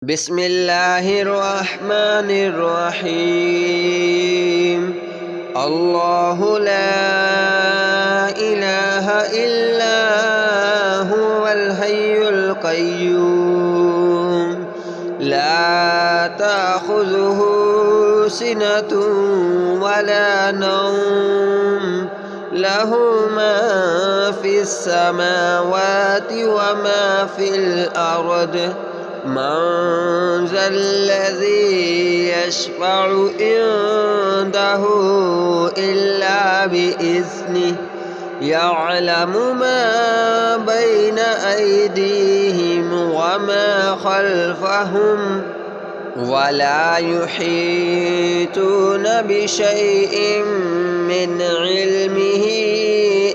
بسم الله الرحمن الرحيم. الله لا إله إلا هو الحي القيوم لا تأخذه سنة ولا نوم له ما في السماوات وما في الأرض من ذا الذي يشفع عنده إلا بإذنه يعلم ما بين أيديهم وما خلفهم ولا يحيطون بشيء من علمه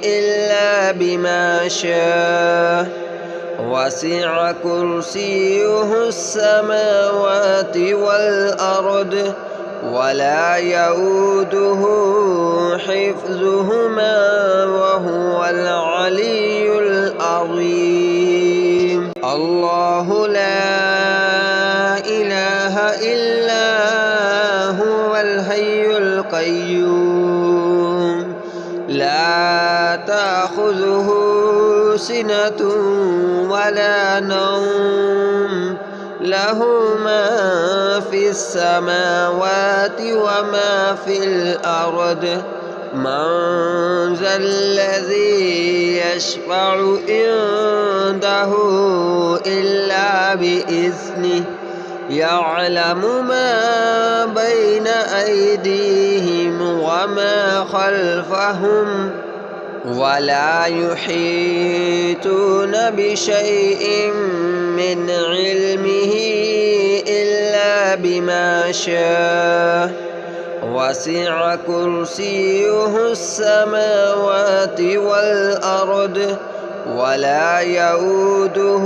إلا بما شاء وسع كرسيه السماوات والأرض ولا يؤوده حفظهما وهو العلي العظيم. الله لا إله إلا هو الحي القيوم لا تأخذه سنة ولا نوم له ما في السماوات وما في الأرض من ذا الذي يشفع عنده إلا بإذنه يعلم ما بين أيديهم وما خلفهم ولا يحيطون بشيء من علمه إلا بما شاء وسع كرسيه السماوات والأرض ولا يؤوده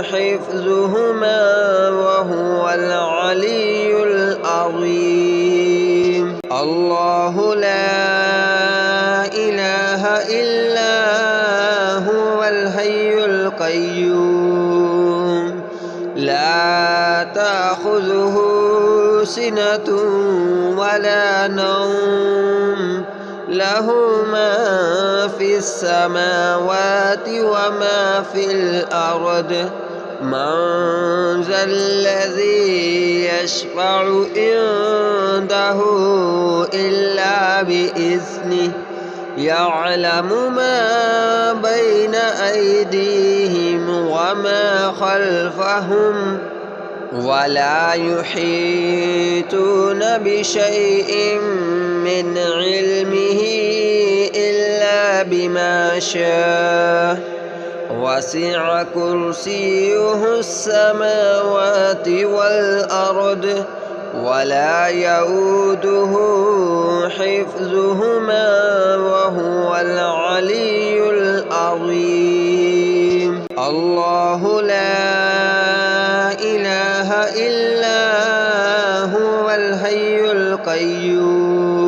حفظهما وهو العلي العظيم. الله لا إله إلا هو الحي القيوم لا تأخذه سنة ولا نوم له ما في السماوات وما في الأرض من ذا الذي يشفع عنده إلا بإذنه يعلم ما بين أيديهم وما خلفهم ولا يحيطون بشيء من علمه إلا بما شاء وسع كرسيه السماوات والأرض ولا يؤوده حفظهما وهو العلي العظيم. الله لا إله إلا هو الحي القيوم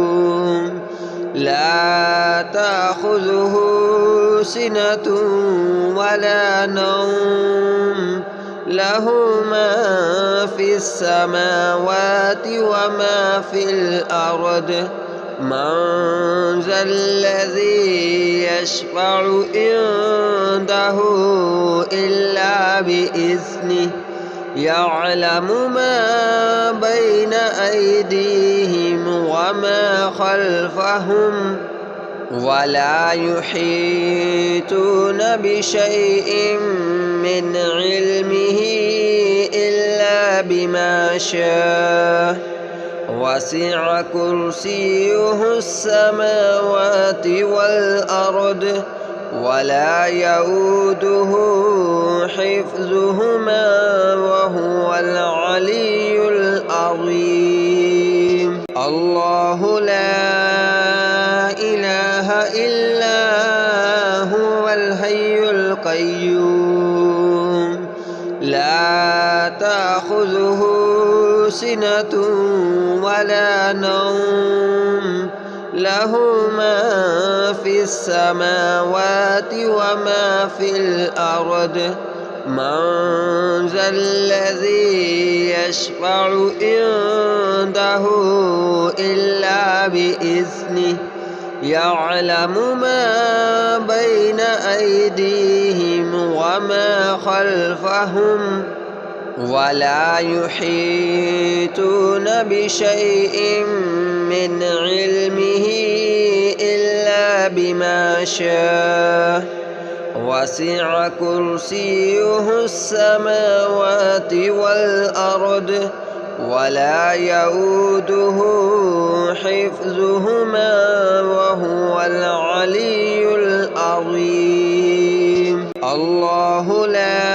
لا تأخذه سنة ولا نوم له ما في السماوات وما في الأرض من ذا الذي يشفع عنده إلا بإذنه يعلم ما بين أيديهم وما خلفهم ولا يحيطون بشيء من علمه إلا بما شاء وسع كرسيه السماوات والأرض ولا يؤوده حفظهما وهو العلي العظيم. الله لا إله إلا هو الحي القيوم لا تأخذه سنة ولا نوم له ما في السماوات وما في الأرض من ذا الذي يشفع عنده إلا بإذنه يعلم ما بين أيديهم وما خلفهم ولا يحيطون بشيء من علمه إلا بما شاء وسع كرسيه السماوات والأرض ولا يؤوده حفظهما وهو العلي العظيم. الله لا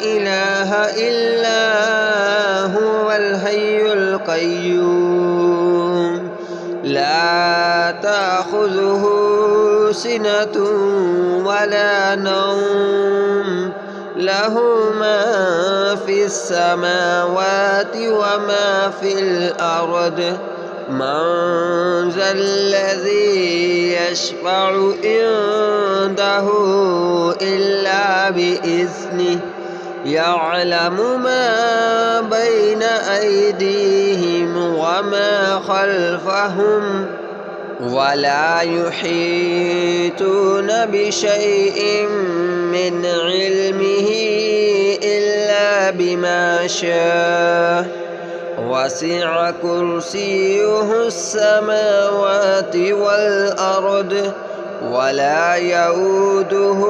إله إلا هو الحي القيوم لا تأخذه سنة ولا نوم له ما في السماوات وما في الأرض من ذا الذي يشفع عنده إلا بإذنه يعلم ما بين أيديهم وما خلفهم ولا يحيطون بشيء من علمه إلا بما شاء وسع كرسيه السماوات والأرض ولا يؤوده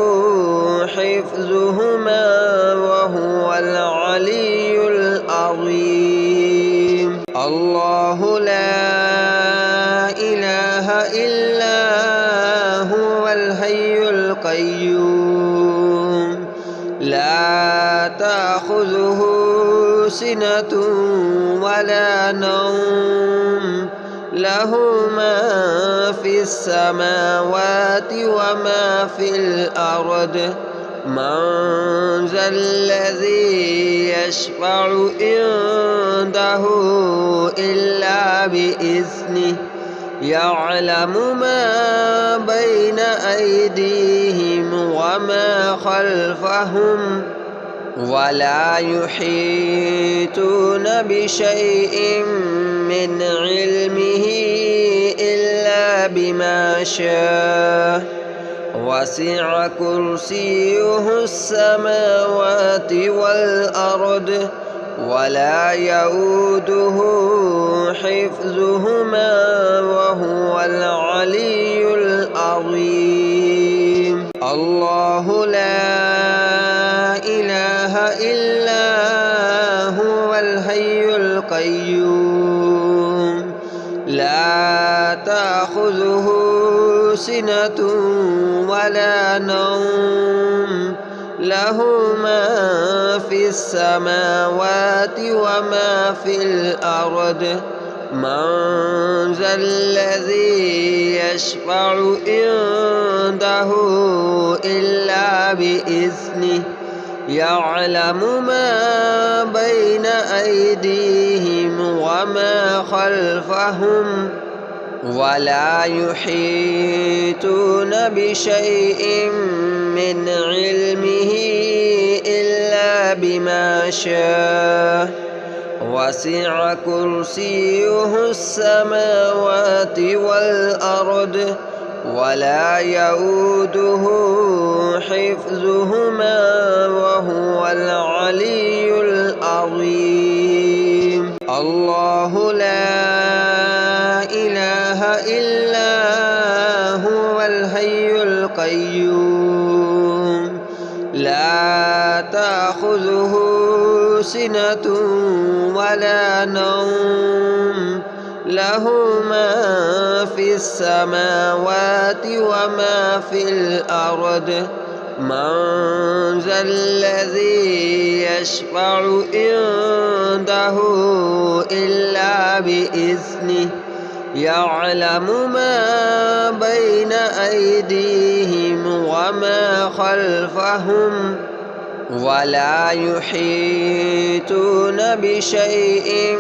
حفظهما وهو العلي العظيم. الله لا إله إلا هو الحي القيوم لا تأخذه سنة ولا نوم له ما في السماوات وما في الأرض من ذا الذي يشفع عنده إلا بإذنه يعلم ما بين أيديهم وما خلفهم ولا يحيطون بشيء من علمه إلا بما شاء وسع كرسيه السماوات والأرض ولا يؤوده حفظهما وهو العلي العظيم. الله لا إله إلا هو الحي القيوم لا تأخذه سنة ولا نوم له ما في السماوات وما في الأرض من ذا الذي يشفع عنده إلا بإذنه يعلم ما بين أيديهم وما خلفهم ولا يحيطون بشيء من علمه إلا بما شاء وسع كرسيه السماوات والأرض ولا يؤوده حفظهما وهو العلي العظيم. الله لا إله إلا هو الحي القيوم لا تأخذه سنة ولا نوم له ما في السماوات وما في الأرض من ذا الذي يشفع عنده إلا بإذنه يعلم ما بين أيديهم وما خلفهم ولا يحيطون بشيء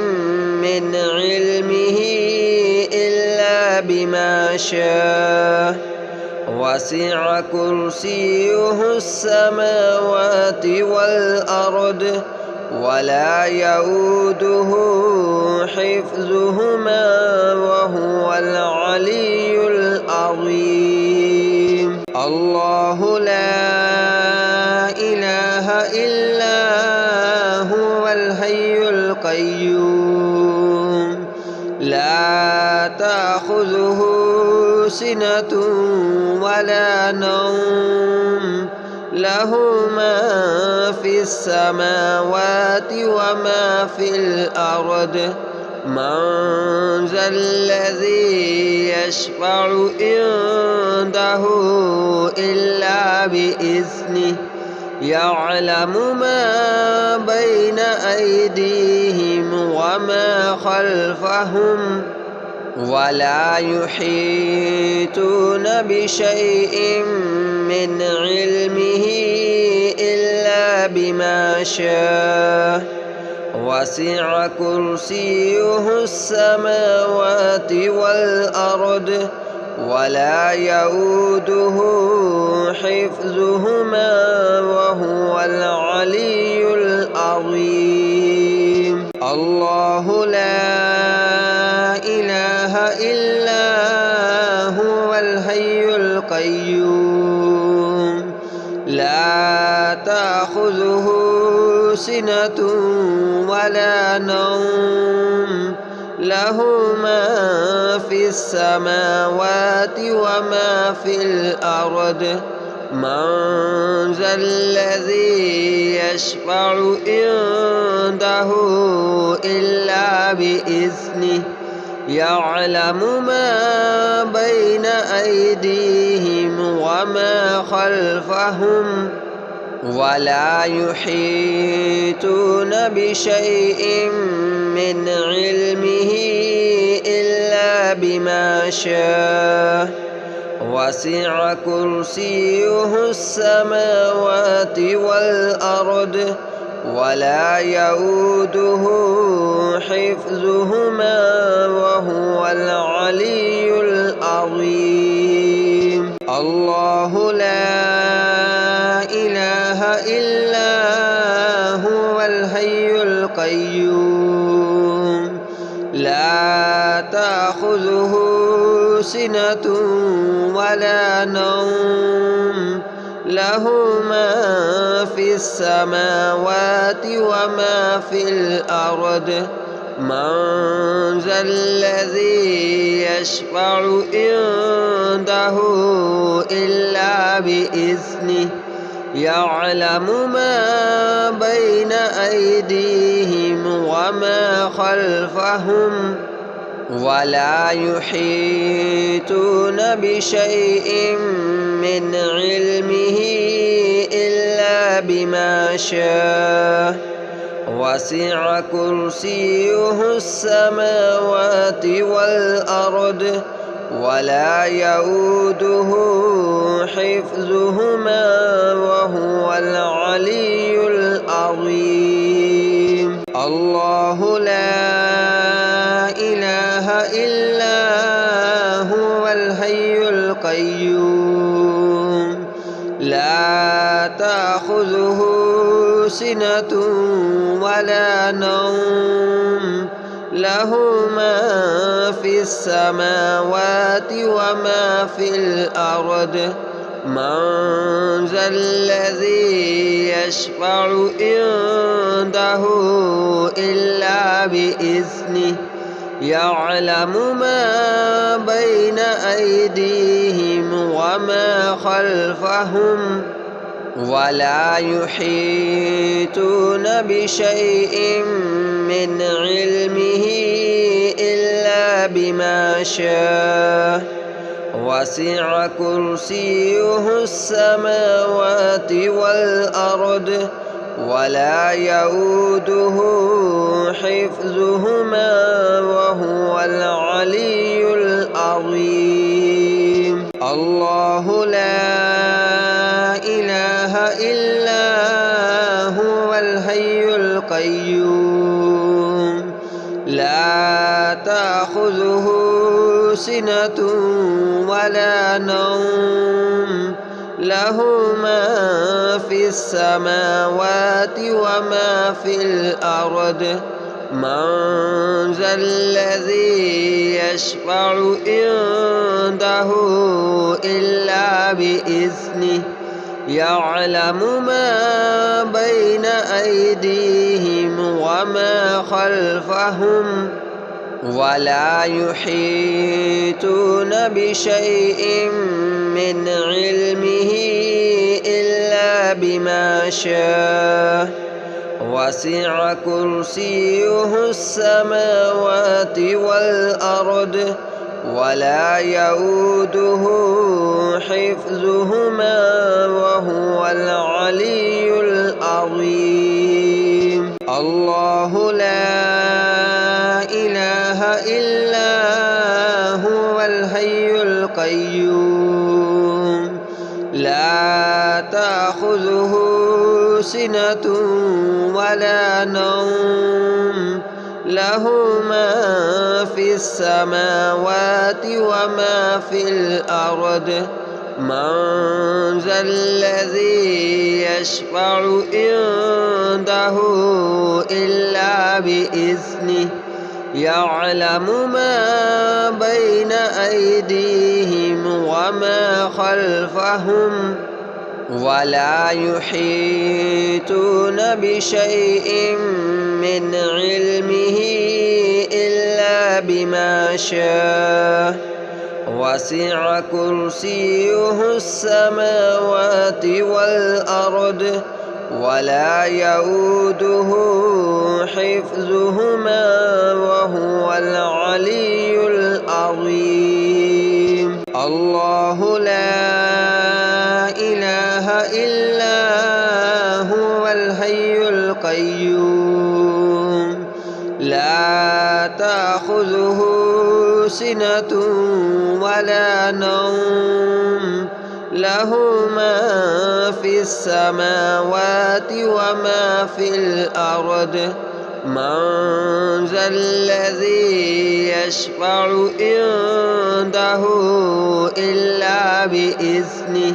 من علمه إلا بما شاء وسع كرسيه السماوات والأرض ولا يؤوده حفظهما وهو العلي العظيم. الله لا إله إلا هو الحي القيوم لا تأخذه سنة ولا نوم له ما في السماوات وما في الأرض من ذا الذي يشفع عنده إلا بإذنه يعلم ما بين أيديهم وما خلفهم ولا يحيطون بشيء من علمه إلا بما شاء وسع كرسيه السماوات والأرض ولا يؤوده حفظهما وهو العلي العظيم. الله لا إله إلا هو الحي القيوم لا تأخذه سنة ولا نوم له ما في السماوات وما في الأرض من ذا الذي يشفع عنده إلا بإذنه يعلم ما بين أيديهم وما خلفهم ولا يحيطون بشيء من علمه إلا بما شاء وسع كرسيه السماوات والأرض ولا يؤوده حفظهما وهو العلي العظيم. الله لا إله إلا هو الحي القيوم لا تأخذه سنة ولا نوم له ما في السماوات وما في الأرض من ذا الذي يشفع عنده إلا بإذنه يعلم ما بين أيديهم وما خلفهم ولا يحيطون بشيء من علمه إلا بما شاء وسع كرسيه السماوات والأرض ولا يؤوده حفظهما وهو العلي العظيم. الله لا إله إلا هو الحي القيوم لا تأخذه سنة ولا نوم له ما في السماوات وما في الأرض من ذا الذي يشفع عنده إلا بإذنه يعلم ما بين أيديهم وما خلفهم ولا يحيطون بشيء من علمه إلا بما شاء وسع كرسيه السماوات والأرض ولا يؤوده حفظهما وهو العلي العظيم. الله لا إله إلا هو الحي القيوم لا تأخذه سنة ولا نوم له ما في السماوات وما في الأرض من ذا الذي يشفع عنده إلا بإذنه يعلم ما بين أيديهم وما خلفهم ولا يحيطون بشيء من علمه إلا بما شاء وسع كرسيه السماوات والأرض ولا يؤوده حفظهما وهو العلي العظيم. الله لا إله إلا هو الحي القيوم لا تأخذه سنة ولا نوم له ما في السماوات وما في الأرض من ذا الذي يشفع عنده إلا بإذنه يعلم ما بين أيديهم وما خلفهم ولا يحيطون بشيء من علمه إلا بما شاء وسع كرسيه السماوات والأرض ولا يؤوده حفظهما وهو العلي العظيم. الله لا إله إلا هو الحي القيوم لا تأخذه سنة ولا نوم له ما في السماوات وما في الأرض من ذا الذي يشفع عنده إلا بإذنه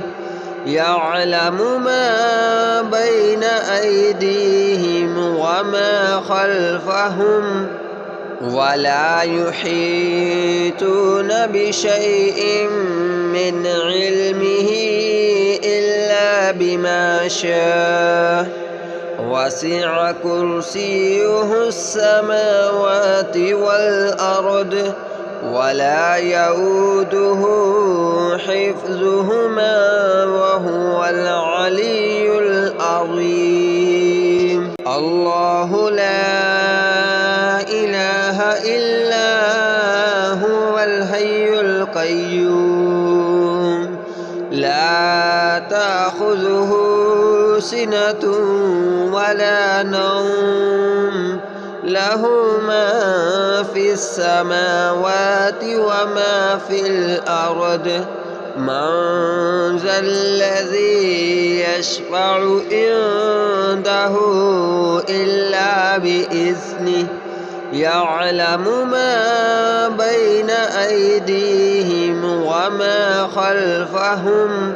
يعلم ما بين أيديهم وما خلفهم ولا يحيطون بشيء من علمه إلا بما شاء وسع كرسيه السماوات والأرض ولا يؤوده حفظهما وهو العلي العظيم. الله لا إله إلا هو الحي القيوم لا تأخذه سنة ولا نوم له ما في السماوات وما في الأرض من ذا الذي يشفع عنده إلا بإذنه يعلم ما بين أيديهم وما خلفهم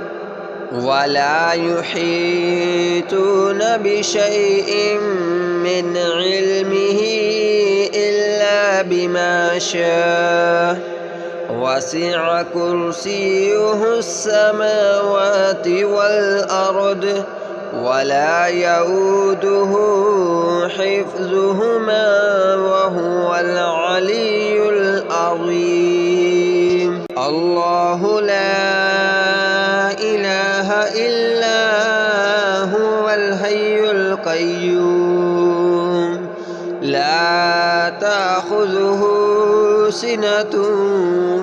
ولا يحيطون بشيء من علمه إلا بما شاء وسع كرسيه السماوات والأرض ولا يؤوده حفظهما وهو العلي العظيم. الله لا إله إلا هو الحي القيوم لا تأخذه سنة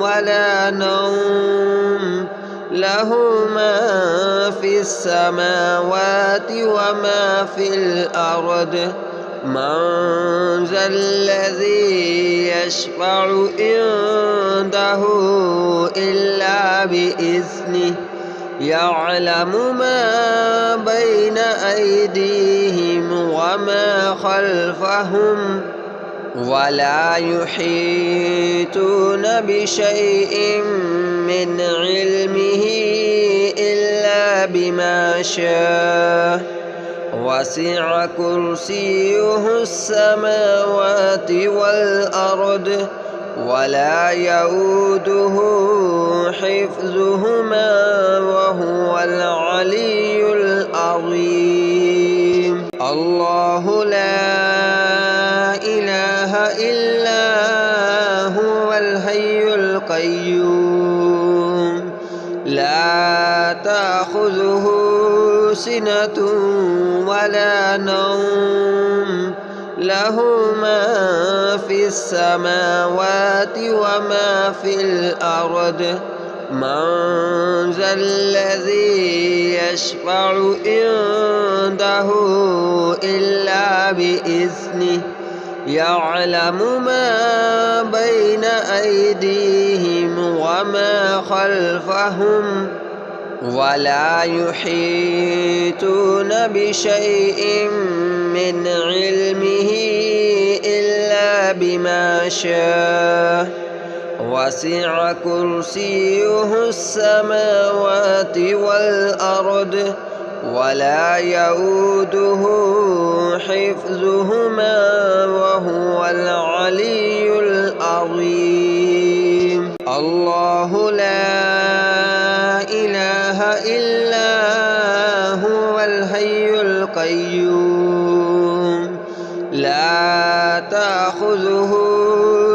ولا نوم له ما في السماوات وما في الأرض من ذا الذي يشفع عنده إلا بإذنه يعلم ما بين أيديهم وما خلفهم ولا يحيطون بشيء من علمه إلا بما شاء وسع كرسيه السماوات والأرض ولا يؤوده حفظهما وهو العلي العظيم. الله لا إله إلا هو الحي القيوم لا تأخذه سنة ولا نوم له ما في السماوات وما في الأرض من ذا الذي يشفع عنده إلا بإذنه يعلم ما بين أيديهم وما خلفهم ولا يحيطون بشيء من علمه إلا بما شاء وسع كرسيه السماوات والأرض ولا يؤوده حفظهما وهو العلي العظيم. الله لا إله إلا هو الحي القيوم لا تأخذه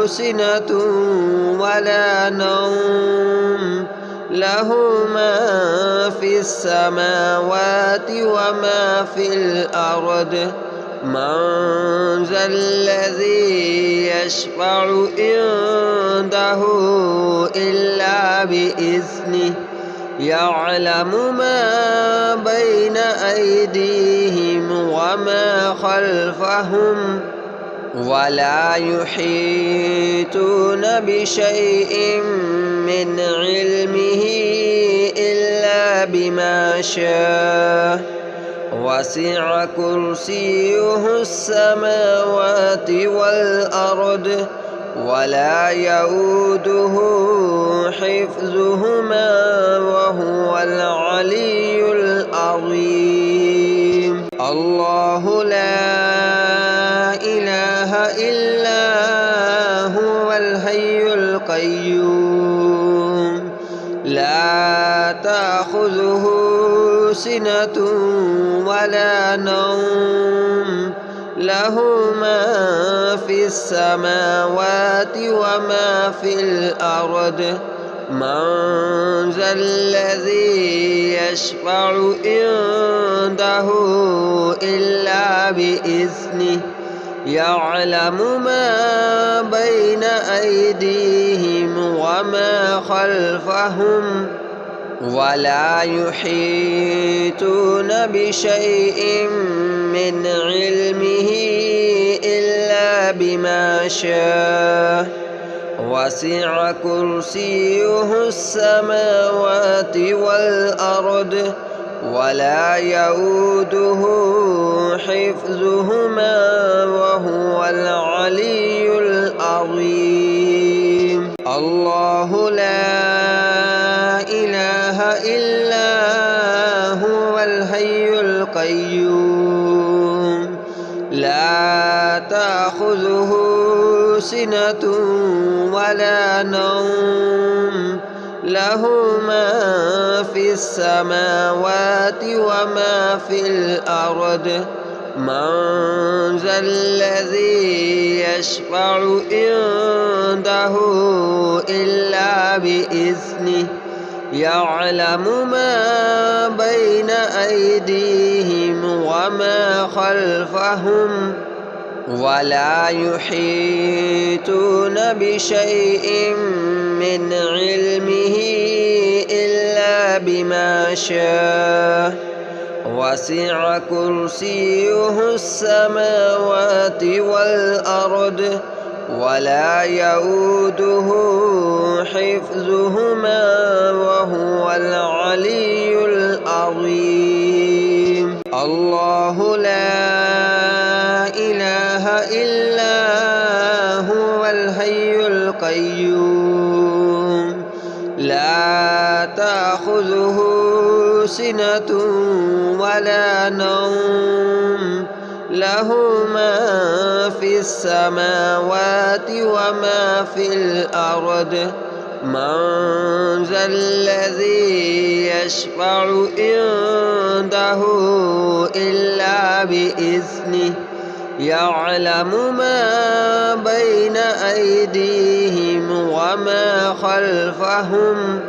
سنة ولا نوم له ما في السماوات وما في الأرض من ذا الذي يشفع عنده إلا بإذنه يعلم ما بين أيديهم وما خلفهم ولا يحيطون بشيء من علمه إلا بما شاء وسع كرسيه السماوات والأرض ولا يؤوده حفظهما وهو العلي العظيم. الله لا إله إلا هو الحي القيوم لا تأخذه سنة ولا نوم له ما في السماوات وما في الأرض من ذا الذي يشفع عنده إلا بإذنه يعلم ما بين أيديهم وما خلفهم ولا يحيطون بشيء من علمه إلا بما شاء وسع كرسيه السماوات والأرض ولا يؤوده حفظهما وهو العلي العظيم. الله لا إله إلا هو الحي القيوم لا تأخذه سنة ولا نوم له ما في السماوات وما في الأرض من ذا الذي يشفع عنده إلا بإذنه يعلم ما بين أيديهم وما خلفهم ولا يحيطون بشيء من علمه إلا بما شاء وسع كرسيه السماوات والأرض ولا يؤوده حفظهما وهو العلي العظيم. الله لا إله إلا الحي القيوم لا تأخذه سنة ولا نوم له ما في السماوات وما في الأرض من ذا الذي يشفع عنده إلا بإذنه يعلم ما بين أيديهم وما خلفهم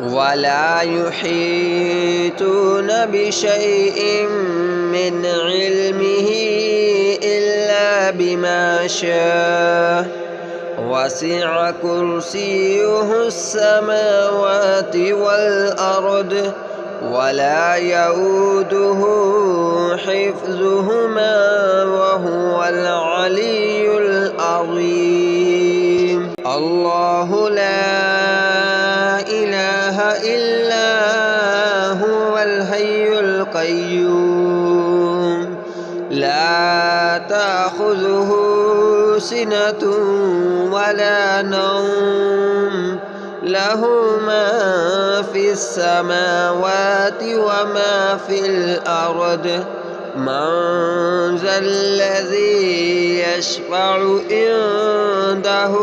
ولا يحيطون بشيء من علمه إلا بما شاء وسع كرسيه السماوات والأرض ولا يؤوده حفظهما وهو العلي العظيم الله لا إله إلا هو الحي القيوم لا تأخذه سنة ولا نوم له ما في السماوات وما في الأرض من ذا الذي يشفع عنده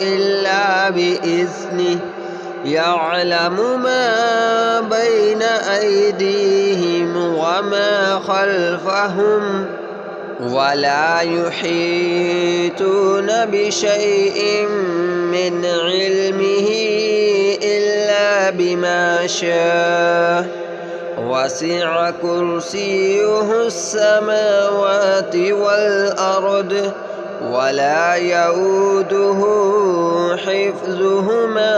إلا بإذنه يعلم ما بين أيديهم وما خلفهم ولا يحيطون بشيء من علمه إلا بما شاء وسع كرسيه السماوات والأرض ولا يؤوده حفظهما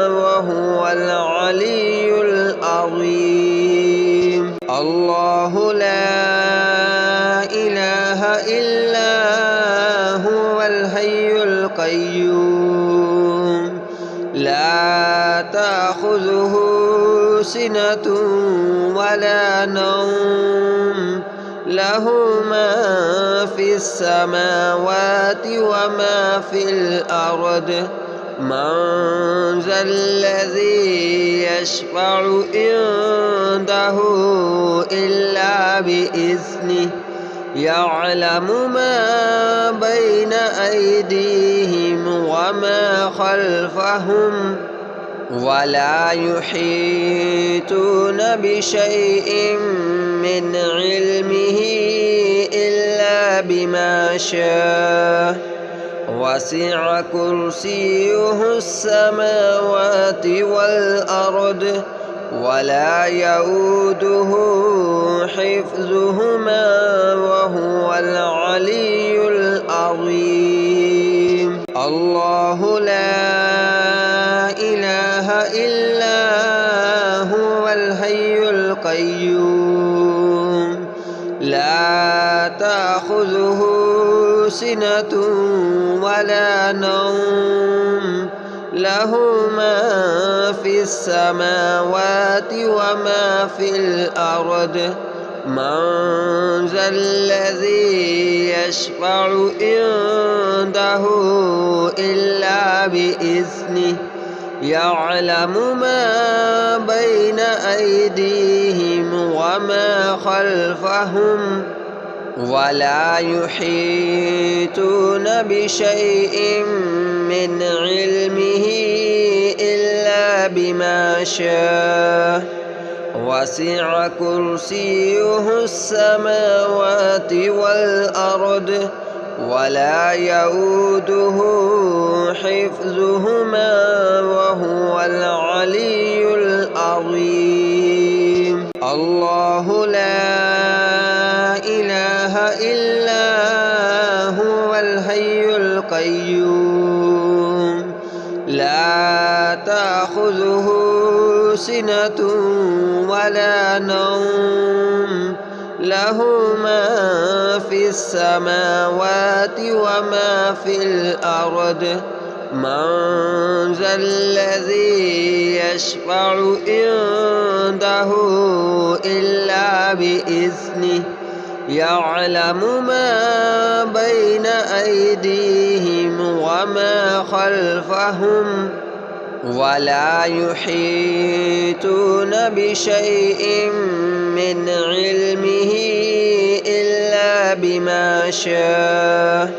وهو العلي العظيم الله لا إله إلا هو الحي القيوم لا تأخذه سنة ولا نوم له ما في السماوات وما في الأرض من ذا الذي يشفع عنده إلا بإذنه يعلم ما بين أيديهم وما خلفهم ولا يحيطون بشيء من علمه إلا بما شاء وسع كرسيه السماوات والأرض ولا يؤوده حفظهما وهو العلي العظيم الله لا إله إلا هو الحي القيوم لا تأخذه سنة ولا نوم له ما في السماوات وما في الأرض من ذا الذي يشفع عنده إلا بإذنه يعلم ما بين أيديهم وما خلفهم ولا يحيطون بشيء من علمه إلا بما شاء وسع كرسيه السماوات والأرض ولا يؤوده حفظهما وهو العلي العظيم الله لا إله إلا هو الحي القيوم لا تأخذه سنة ولا نوم له ما في السماوات وما في الأرض من ذا الذي يشفع عنده إلا بإذنه يعلم ما بين أيديهم وما خلفهم ولا يحيطون بشيء من علمه إلا بما شاء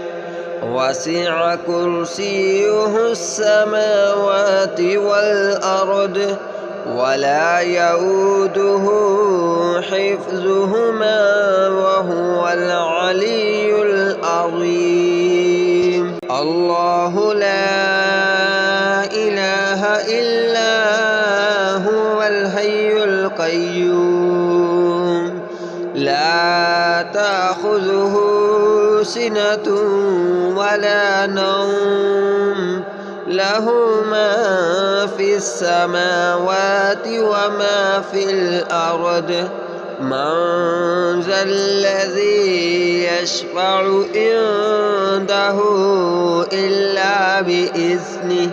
وسع كرسيه السماوات والأرض ولا يؤوده حفظهما وهو العلي العظيم. الله لا إله إلا هو الحي القيوم لا تأخذه سنة ولا نوم له ما في السماوات وما في الأرض من ذا الذي يشفع عنده إلا بإذنه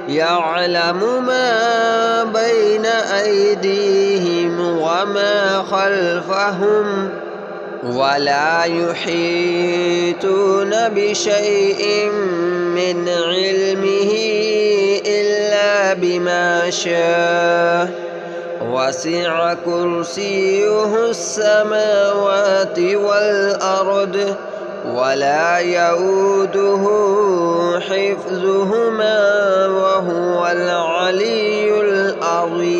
يعلم ما بين أيديهم وما خلفهم ولا يحيطون بشيء من علمه إلا بما شاء وسع كرسيه السماوات والأرض ولا يؤوده حفظهما وهو العلي العظيم.